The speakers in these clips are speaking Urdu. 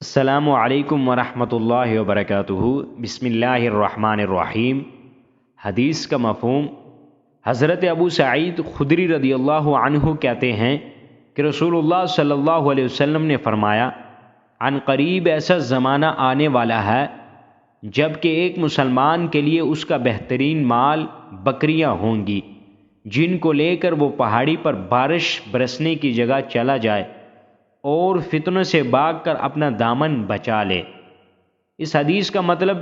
السلام علیکم ورحمۃ اللہ وبرکاتہ۔ بسم اللہ الرحمن الرحیم۔ حدیث کا مفہوم، حضرت ابو سعید خدری رضی اللہ عنہ کہتے ہیں کہ رسول اللہ صلی اللہ علیہ وسلم نے فرمایا، عن قریب ایسا زمانہ آنے والا ہے جب کہ ایک مسلمان کے لیے اس کا بہترین مال بکریاں ہوں گی جن کو لے کر وہ پہاڑی پر بارش برسنے کی جگہ چلا جائے اور فتنوں سے بھاگ کر اپنا دامن بچا لے۔ اس حدیث کا مطلب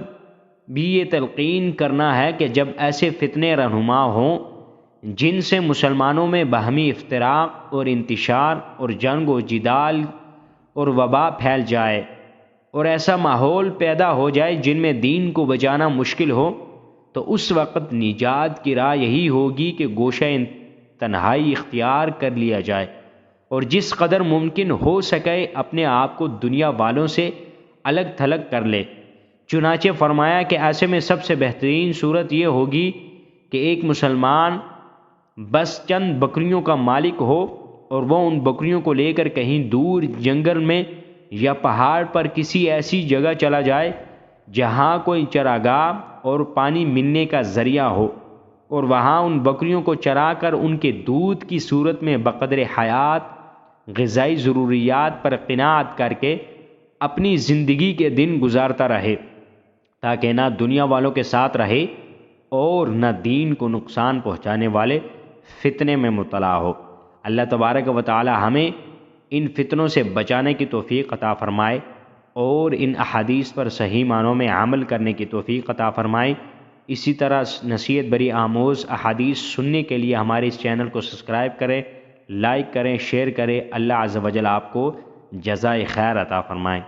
بھی یہ تلقین کرنا ہے کہ جب ایسے فتنے رہنما ہوں جن سے مسلمانوں میں باہمی افتراق اور انتشار اور جنگ و جدال اور وبا پھیل جائے اور ایسا ماحول پیدا ہو جائے جن میں دین کو بچانا مشکل ہو، تو اس وقت نجات کی راہ یہی ہوگی کہ گوشہ تنہائی اختیار کر لیا جائے اور جس قدر ممکن ہو سکے اپنے آپ کو دنیا والوں سے الگ تھلگ کر لے۔ چنانچہ فرمایا کہ ایسے میں سب سے بہترین صورت یہ ہوگی کہ ایک مسلمان بس چند بکریوں کا مالک ہو اور وہ ان بکریوں کو لے کر کہیں دور جنگل میں یا پہاڑ پر کسی ایسی جگہ چلا جائے جہاں کوئی چراگاہ اور پانی ملنے کا ذریعہ ہو، اور وہاں ان بکریوں کو چرا کر ان کے دودھ کی صورت میں بقدر حیات غذائی ضروریات پر قناعت کر کے اپنی زندگی کے دن گزارتا رہے، تاکہ نہ دنیا والوں کے ساتھ رہے اور نہ دین کو نقصان پہنچانے والے فتنے میں مبتلا ہو۔ اللہ تبارک و تعالی ہمیں ان فتنوں سے بچانے کی توفیق عطا فرمائے اور ان احادیث پر صحیح معنوں میں عمل کرنے کی توفیق عطا فرمائے۔ اسی طرح نصیحت بری آموز احادیث سننے کے لیے ہمارے اس چینل کو سبسکرائب کریں، لائک کریں، شیئر کریں۔ اللہ عز و جل آپ کو جزائے خیر عطا فرمائے۔